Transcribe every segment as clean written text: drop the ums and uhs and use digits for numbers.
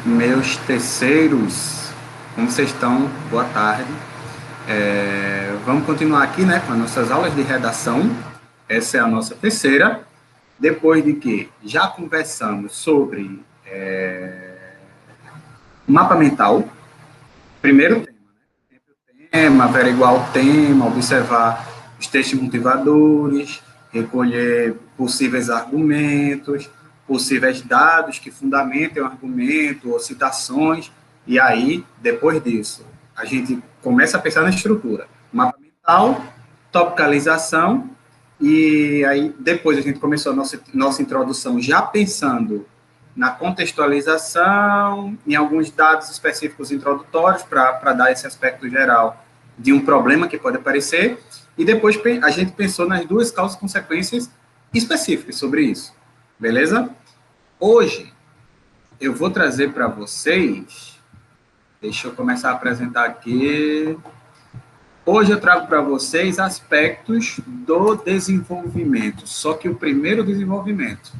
Meus terceiros, como vocês estão? Boa tarde. Vamos continuar aqui, né, com as nossas aulas de redação. Essa é a nossa terceira. Depois de que já conversamos sobre mapa mental, primeiro tema, averiguar o tema, observar os textos motivadores, recolher possíveis argumentos, possíveis dados que fundamentem o argumento ou citações, e aí, depois disso, a gente começa a pensar na estrutura. Mapa mental, topicalização, e aí depois a gente começou a nossa introdução já pensando na contextualização, em alguns dados específicos introdutórios para dar esse aspecto geral de um problema que pode aparecer, e depois a gente pensou nas duas causas e consequências específicas sobre isso, beleza? Hoje, eu vou trazer para vocês, deixa eu começar a apresentar aqui, hoje eu trago para vocês aspectos do desenvolvimento, só que o primeiro desenvolvimento,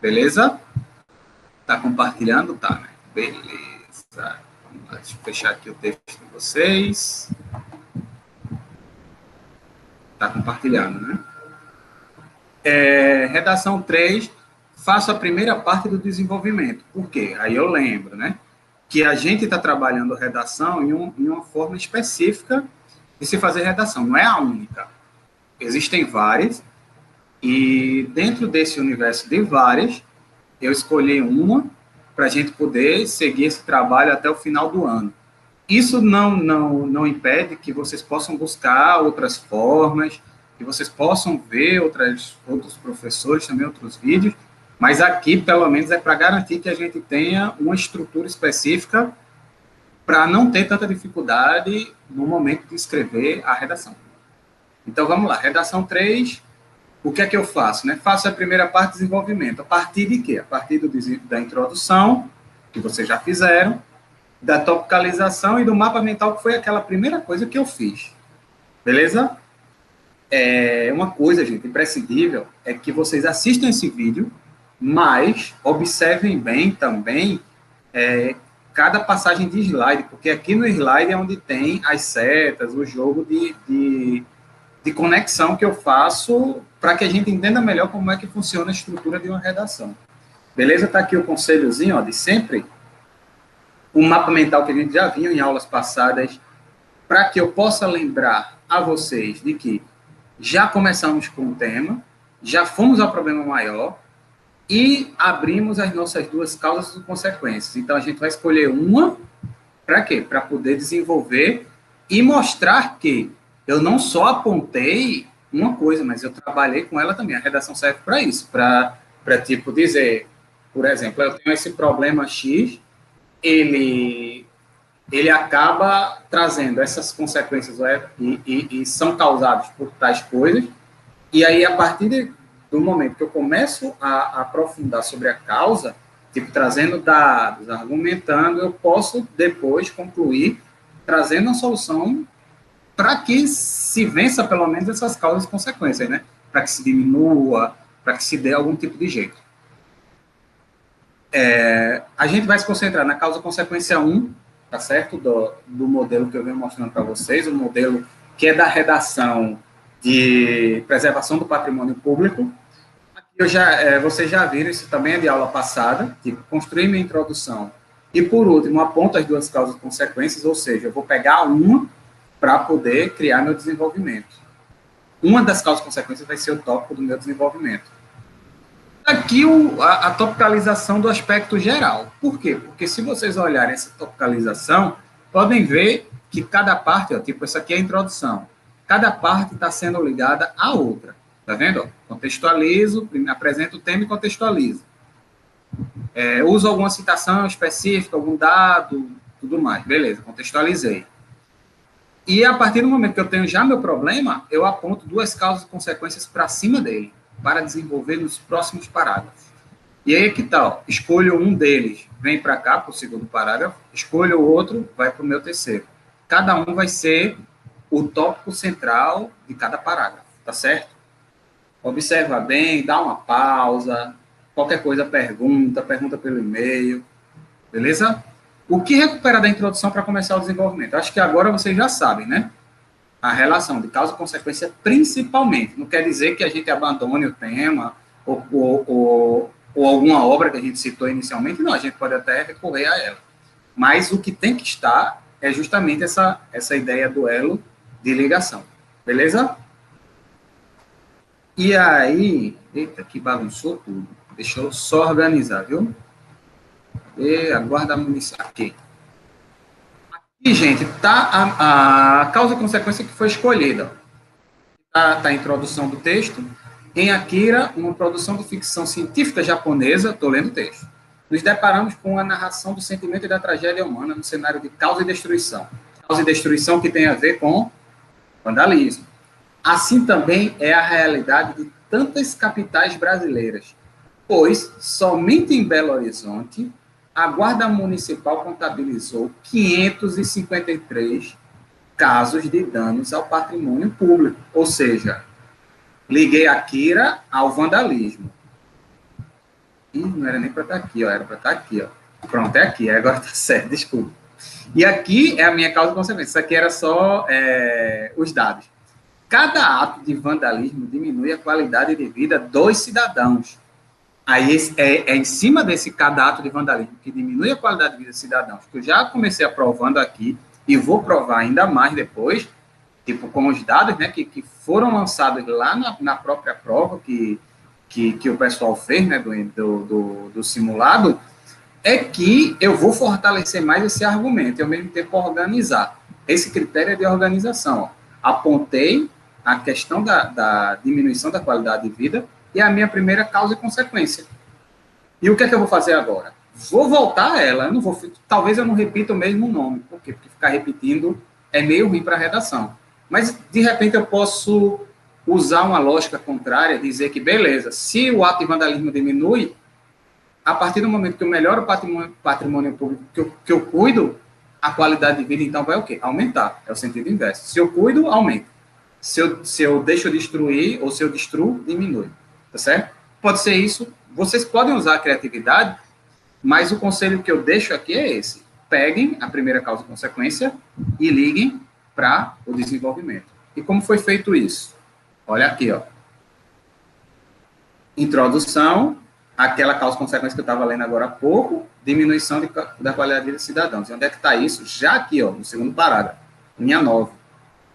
beleza? Tá compartilhando? Tá, né? Beleza. Vamos lá, deixa eu fechar aqui o texto de vocês. Tá compartilhando, né? Redação 3, faço a primeira parte do desenvolvimento. Por quê? Aí eu lembro, né? Que a gente está trabalhando redação em uma forma específica de se fazer redação. Não é a única. Existem várias. E dentro desse universo de várias, eu escolhi uma para a gente poder seguir esse trabalho até o final do ano. Isso não impede que vocês possam buscar outras formas, que vocês possam ver outros professores, também outros vídeos, mas aqui, pelo menos, é para garantir que a gente tenha uma estrutura específica para não ter tanta dificuldade no momento de escrever a redação. Então, vamos lá. Redação 3, o que é que eu faço? Né? Faço a primeira parte de desenvolvimento. A partir de quê? A partir da introdução, que vocês já fizeram, da topicalização e do mapa mental, que foi aquela primeira coisa que eu fiz. Beleza? Uma coisa, gente, imprescindível, é que vocês assistam esse vídeo, mas observem bem também cada passagem de slide, porque aqui no slide é onde tem as setas, o jogo de conexão que eu faço para que a gente entenda melhor como é que funciona a estrutura de uma redação. Beleza? Está aqui o conselhozinho, ó, de sempre. O mapa mental que a gente já viu em aulas passadas, para que eu possa lembrar a vocês de que já começamos com o tema, já fomos ao problema maior e abrimos as nossas duas causas e consequências. Então, a gente vai escolher uma, para quê? Para poder desenvolver e mostrar que eu não só apontei uma coisa, mas eu trabalhei com ela também. A redação serve para isso, para tipo, dizer, por exemplo, eu tenho esse problema X, ele acaba trazendo essas consequências e são causados por tais coisas, e aí, a partir do momento que eu começo a aprofundar sobre a causa, tipo, trazendo dados, argumentando, eu posso depois concluir trazendo uma solução para que se vença, pelo menos, essas causas e consequências, né? Para que se diminua, para que se dê algum tipo de jeito. A gente vai se concentrar na causa consequência 1, tá certo? Do modelo que eu venho mostrando para vocês, o modelo que é da redação de preservação do patrimônio público. Aqui vocês já viram, isso também é de aula passada, tipo, construir minha introdução. E, por último, aponto as duas causas e consequências, ou seja, eu vou pegar uma para poder criar meu desenvolvimento. Uma das causas e consequências vai ser o tópico do meu desenvolvimento. Aqui a topicalização do aspecto geral. Por quê? Porque se vocês olharem essa topicalização, podem ver que cada parte, ó, tipo, essa aqui é a introdução, cada parte está sendo ligada à outra. Tá vendo? Contextualizo, apresento o tema e contextualizo. Uso alguma citação específica, algum dado, tudo mais. Beleza, contextualizei. E a partir do momento que eu tenho já meu problema, eu aponto duas causas e consequências para cima dele, para desenvolver nos próximos parágrafos. E aí que tal? Escolho um deles, vem para cá, para o segundo parágrafo, escolho o outro, vai para o meu terceiro. Cada um vai ser o tópico central de cada parágrafo, tá certo? Observa bem, dá uma pausa, qualquer coisa pergunta pelo e-mail. Beleza? O que recuperar da introdução para começar o desenvolvimento? Acho que agora vocês já sabem, né? A relação de causa e consequência, principalmente. Não quer dizer que a gente abandone o tema ou alguma obra que a gente citou inicialmente, não, a gente pode até recorrer a ela. Mas o que tem que estar é justamente essa ideia do elo de ligação. Beleza? E aí, eita, que bagunçou tudo. Deixa eu só organizar, viu? E aguarda a munição. Aqui. E, gente, tá a causa e consequência que foi escolhida. Tá a introdução do texto. Em Akira, uma produção de ficção científica japonesa, estou lendo o texto, nos deparamos com a narração do sentimento e da tragédia humana no cenário de causa e destruição. Causa e destruição que tem a ver com vandalismo. Assim também é a realidade de tantas capitais brasileiras, pois somente em Belo Horizonte a Guarda Municipal contabilizou 553 casos de danos ao patrimônio público, ou seja, liguei a Akira ao vandalismo. Ih, não era nem para estar aqui, ó, era para estar aqui. Ó. Pronto, é aqui, agora está certo, desculpa. E aqui é a minha causa e consequência, isso aqui era só os dados. Cada ato de vandalismo diminui a qualidade de vida dos cidadãos. Aí é em cima desse cada ato de vandalismo que diminui a qualidade de vida dos cidadãos, que eu já comecei aprovando aqui e vou provar ainda mais depois, tipo com os dados, né, que foram lançados lá na própria prova que o pessoal fez, né, do simulado, é que eu vou fortalecer mais esse argumento e ao mesmo tempo organizar. Esse critério é de organização. Ó. Apontei a questão da diminuição da qualidade de vida e a minha primeira causa e consequência. E o que é que eu vou fazer agora? Vou voltar a ela, talvez eu não repita o mesmo nome. Por quê? Porque ficar repetindo é meio ruim para a redação. Mas, de repente, eu posso usar uma lógica contrária, dizer que, beleza, se o ato de vandalismo diminui, a partir do momento que eu melhoro o patrimônio público que eu cuido, a qualidade de vida, então, vai o quê? Aumentar. É o sentido inverso. Se eu cuido, aumenta. Se eu deixo destruir, ou se eu destruo, diminui. Tá certo? Pode ser isso. Vocês podem usar a criatividade, mas o conselho que eu deixo aqui é esse. Peguem a primeira causa e consequência e liguem para o desenvolvimento. E como foi feito isso? Olha aqui, ó. Introdução, aquela causa e consequência que eu estava lendo agora há pouco, diminuição da qualidade de vida dos cidadãos. E onde é que está isso? Já aqui, ó, no segundo parágrafo, linha 9.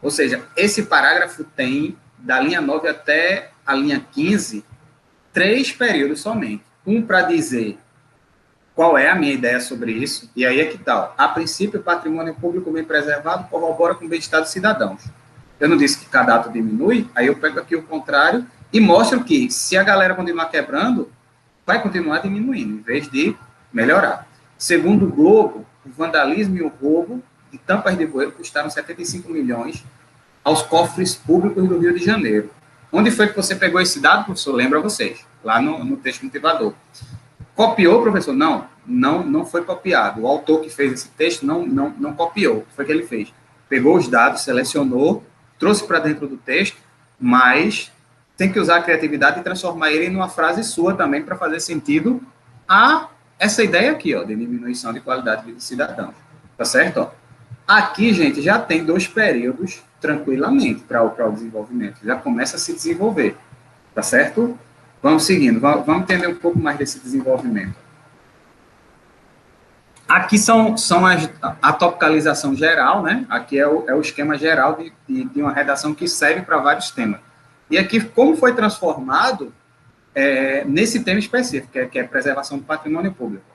Ou seja, esse parágrafo tem, da linha 9 até a linha 15, 3 períodos somente. Um para dizer qual é a minha ideia sobre isso, e aí é que tal. A princípio, o patrimônio público bem preservado corrobora com o bem-estar dos cidadãos. Eu não disse que cada ato diminui, aí eu pego aqui o contrário e mostro que, se a galera continuar quebrando, vai continuar diminuindo, em vez de melhorar. Segundo o Globo, o vandalismo e o roubo de tampas de bueiro custaram 75 milhões aos cofres públicos do Rio de Janeiro. Onde foi que você pegou esse dado, professor? Lembro a vocês, lá no texto motivador. Copiou, professor? Não foi copiado. O autor que fez esse texto não copiou. O que foi que ele fez? Pegou os dados, selecionou, trouxe para dentro do texto, mas tem que usar a criatividade e transformar ele em uma frase sua também para fazer sentido a essa ideia aqui, ó, de diminuição de qualidade de vida dos cidadãos. Tá certo? Ó. Aqui, gente, já tem 2 períodos tranquilamente para o desenvolvimento. Já começa a se desenvolver. Tá certo? Vamos seguindo. Vamos entender um pouco mais desse desenvolvimento. Aqui são a topicalização geral, né? Aqui é o esquema geral de uma redação que serve para vários temas. E aqui, como foi transformado nesse tema específico, que é preservação do patrimônio público.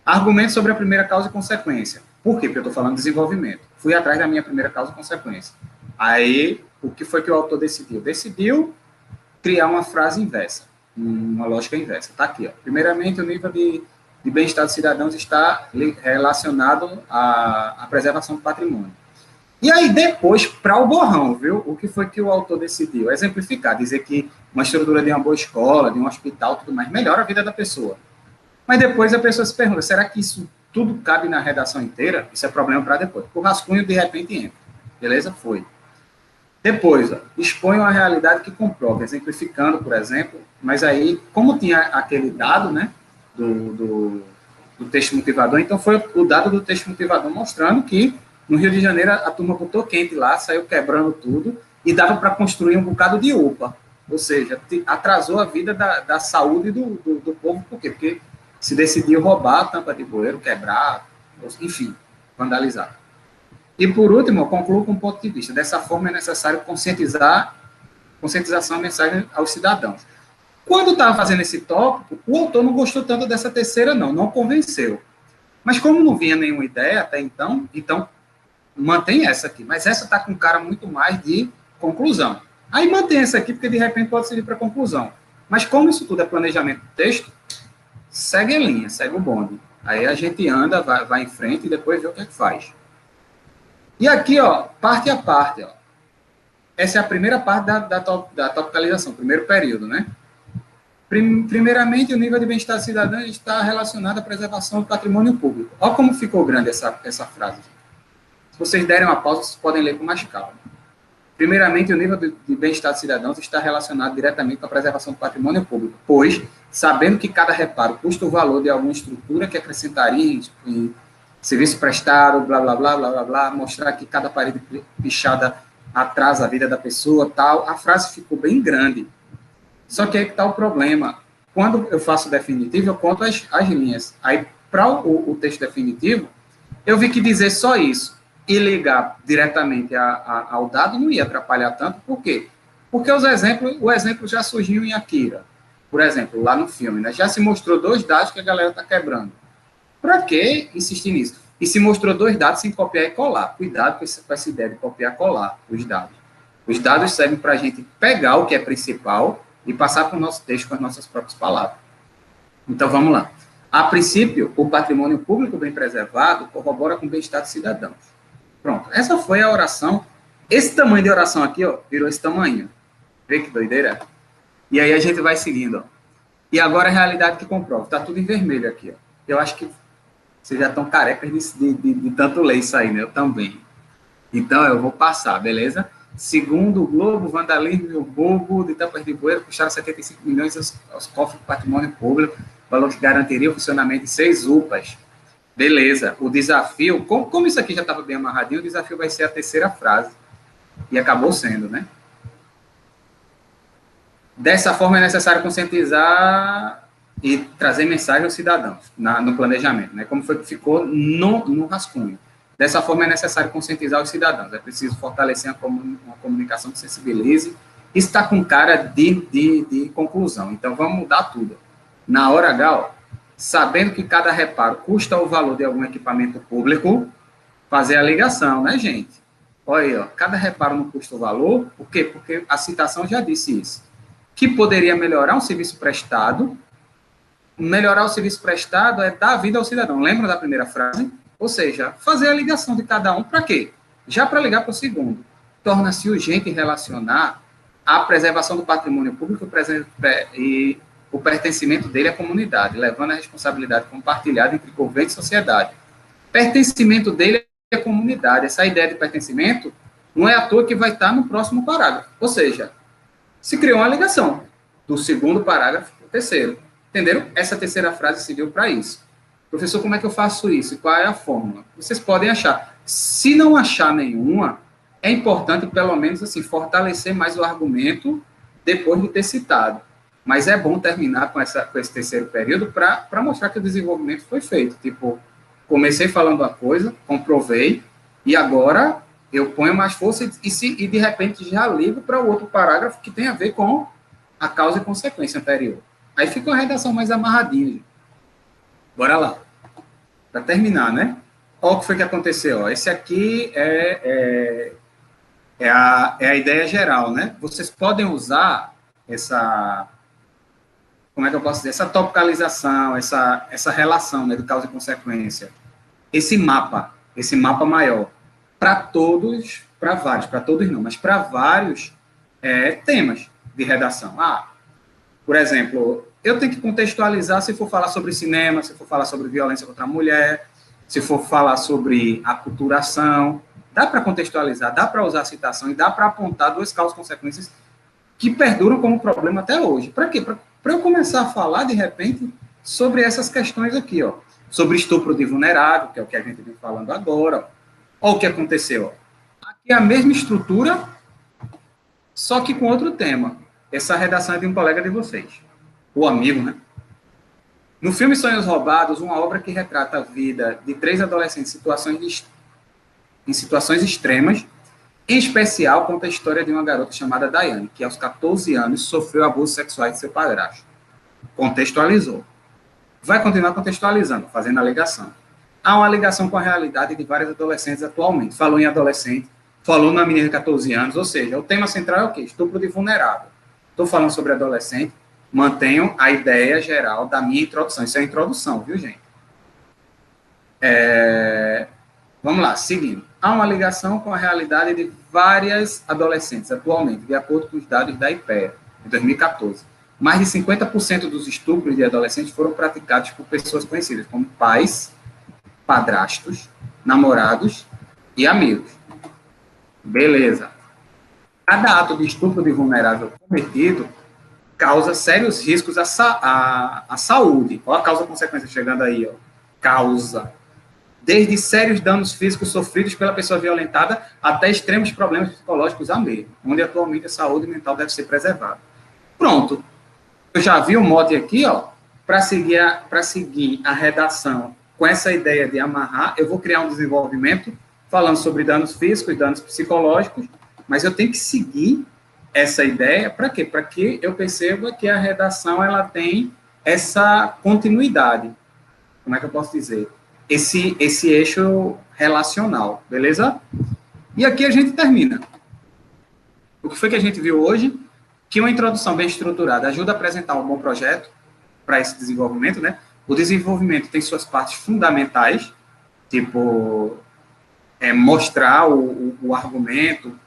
Argumento sobre a primeira causa e consequência. Por quê? Porque eu estou falando de desenvolvimento. Fui atrás da minha primeira causa e consequência. Aí, o que foi que o autor decidiu? Decidiu criar uma frase inversa, uma lógica inversa. Está aqui, ó. Primeiramente, o nível de bem-estar dos cidadãos está relacionado à preservação do patrimônio. E aí, depois, para o borrão, viu? O que foi que o autor decidiu? Exemplificar, dizer que uma estrutura de uma boa escola, de um hospital, tudo mais, melhora a vida da pessoa. Mas depois a pessoa se pergunta, será que isso tudo cabe na redação inteira? Isso é problema para depois. O rascunho, de repente, entra. Beleza? Foi. Depois, ó, expõe uma realidade que comprova, exemplificando, por exemplo, mas aí, como tinha aquele dado, né, do do texto motivador, então foi o dado do texto motivador mostrando que no Rio de Janeiro a turma botou quente lá, saiu quebrando tudo e dava para construir um bocado de UPA, ou seja, atrasou a vida da saúde do povo, por quê? Porque se decidiu roubar a tampa de bueiro, quebrar, enfim, vandalizar. E por último, eu concluo com um ponto de vista, dessa forma é necessário conscientização e mensagem aos cidadãos. Quando estava fazendo esse tópico, o autor não gostou tanto dessa terceira, não convenceu. Mas como não vinha nenhuma ideia até então mantém essa aqui. Mas essa está com cara muito mais de conclusão. Aí mantém essa aqui, porque de repente pode servir para conclusão. Mas como isso tudo é planejamento do texto, segue a linha, segue o bonde. Aí a gente anda, vai em frente e depois vê o que é que faz. E aqui, ó, parte a parte, ó. Essa é a primeira parte da topicalização, primeiro período, né? Primeiramente, o nível de bem-estar cidadão está relacionado à preservação do patrimônio público. Olha como ficou grande essa frase. Se vocês derem uma pausa, vocês podem ler com mais calma. Primeiramente, o nível de bem-estar dos cidadãos está relacionado diretamente com a preservação do patrimônio público, pois, sabendo que cada reparo custa o valor de alguma estrutura que acrescentaria em serviço prestado, blá, blá, blá, blá, blá, blá, mostrar que cada parede pichada atrasa a vida da pessoa, tal, a frase ficou bem grande. Só que aí que está o problema. Quando eu faço o definitivo, eu conto as linhas. Aí, para o texto definitivo, eu vi que dizer só isso e ligar diretamente ao dado não ia atrapalhar tanto. Por quê? Porque o exemplo já surgiu em Akira. Por exemplo, lá no filme, né? Já se mostrou 2 dados que a galera está quebrando. Para que insistir nisso? E se mostrou 2 dados sem copiar e colar. Cuidado com essa ideia de copiar e colar os dados. Os dados servem para a gente pegar o que é principal e passar para o nosso texto com as nossas próprias palavras. Então, vamos lá. A princípio, o patrimônio público bem preservado corrobora com o bem-estar dos cidadãos. Pronto. Essa foi a oração. Esse tamanho de oração aqui, ó, virou esse tamanho. Vê que doideira? E aí a gente vai seguindo, ó. E agora a realidade que comprova. Está tudo em vermelho aqui, ó. Eu acho que vocês já estão carecas de tanto ler isso aí, né? Eu também. Então, eu vou passar, beleza? Segundo o Globo, vandalismo e o roubo de tampas de bueiro custaram 75 milhões aos cofres do patrimônio público, valor que garantiria o funcionamento de 6 UPAs. Beleza. O desafio, como isso aqui já estava bem amarradinho, o desafio vai ser a terceira frase. E acabou sendo, né? Dessa forma, é necessário conscientizar e trazer mensagem aos cidadãos no planejamento, né? Como foi que ficou no rascunho. Dessa forma, é necessário conscientizar os cidadãos. É preciso fortalecer uma comunicação que sensibilize. Isso está com cara de conclusão. Então, vamos mudar tudo. Na hora H, ó, sabendo que cada reparo custa o valor de algum equipamento público, fazer a ligação, né, gente? Olha aí, ó, cada reparo não custa o valor. Por quê? Porque a citação já disse isso. Que poderia melhorar um serviço prestado. Melhorar o serviço prestado é dar vida ao cidadão. Lembra da primeira frase? Ou seja, fazer a ligação de cada um para quê? Já para ligar para o segundo. Torna-se urgente relacionar a preservação do patrimônio público e o pertencimento dele à comunidade, levando a responsabilidade compartilhada entre governo e sociedade. Pertencimento dele à comunidade. Essa ideia de pertencimento não é à toa que vai estar no próximo parágrafo. Ou seja, se criou uma ligação do segundo parágrafo para o terceiro. Entenderam? Essa terceira frase serviu para isso. Professor, como é que eu faço isso? Qual é a fórmula? Vocês podem achar. Se não achar nenhuma, é importante, pelo menos, assim, fortalecer mais o argumento depois de ter citado. Mas é bom terminar com esse terceiro período para mostrar que o desenvolvimento foi feito. Tipo, comecei falando a coisa, comprovei, e agora eu ponho mais força e de repente, já ligo para o outro parágrafo que tem a ver com a causa e consequência anterior. Aí fica uma redação mais amarradinha, gente. Bora lá. Para terminar, né? Olha o que foi que aconteceu. Ó. Esse aqui é a ideia geral, né? Vocês podem usar essa... Como é que eu posso dizer? Essa topicalização, essa relação, né, de causa e consequência. Esse mapa maior, para todos, para vários, para todos não, mas para vários temas de redação. Por exemplo, eu tenho que contextualizar se for falar sobre cinema, se for falar sobre violência contra a mulher, se for falar sobre aculturação. Dá para contextualizar, dá para usar a citação e dá para apontar 2 causas e consequências que perduram como problema até hoje. Para quê? Para eu começar a falar, de repente, sobre essas questões aqui, ó. sobre estupro de vulnerável, que é o que a gente vem falando agora. Olha o que aconteceu. Aqui é a mesma estrutura, só que com outro tema. Essa redação é de um colega de vocês, o amigo, né? No filme Sonhos Roubados, uma obra que retrata a vida de 3 adolescentes em situações extremas, em especial conta a história de uma garota chamada Daiane, que aos 14 anos sofreu abusos sexuais de seu padrasto. Contextualizou. Vai continuar contextualizando, fazendo a ligação. Há uma ligação com a realidade de vários adolescentes atualmente. Falou em adolescente, falou na menina de 14 anos, ou seja, o tema central é o quê? Estupro de vulnerável. Estou falando sobre adolescente, mantenham a ideia geral da minha introdução. Isso é a introdução, viu, gente? Vamos lá, seguindo. Há uma ligação com a realidade de várias adolescentes atualmente, de acordo com os dados da IPEA, de 2014. Mais de 50% dos estupros de adolescentes foram praticados por pessoas conhecidas, como pais, padrastos, namorados e amigos. Beleza. Cada ato de estupro de vulnerável cometido causa sérios riscos à saúde. Olha a causa-consequência chegando aí, ó. Causa. Desde sérios danos físicos sofridos pela pessoa violentada até extremos problemas psicológicos a mesmo, onde atualmente a saúde mental deve ser preservada. Pronto. Eu já vi o mote aqui, ó, para seguir a redação com essa ideia de amarrar, eu vou criar um desenvolvimento falando sobre danos físicos, danos psicológicos, mas eu tenho que seguir essa ideia para quê? Para que eu perceba que a redação ela tem essa continuidade. Como é que eu posso dizer? Esse eixo relacional, beleza? E aqui a gente termina. O que foi que a gente viu hoje? Que uma introdução bem estruturada ajuda a apresentar um bom projeto para esse desenvolvimento, né? O desenvolvimento tem suas partes fundamentais, tipo, mostrar o argumento,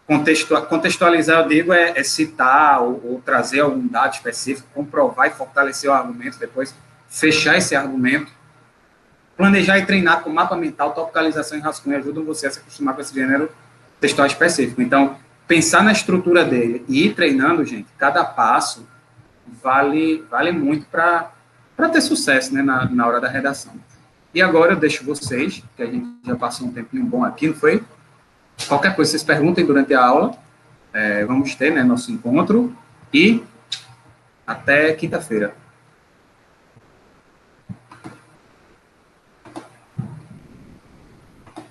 contextualizar, eu digo, é citar ou trazer algum dado específico, comprovar e fortalecer o argumento, depois fechar esse argumento. Planejar e treinar com mapa mental, topicalização e rascunho ajudam você a se acostumar com esse gênero textual específico. Então, pensar na estrutura dele e ir treinando, gente, cada passo vale muito para ter sucesso, né, na hora da redação. E agora eu deixo vocês, que a gente já passou um tempinho bom aqui, não foi? Qualquer coisa, vocês perguntem durante a aula. Vamos ter, né, nosso encontro. E até quinta-feira.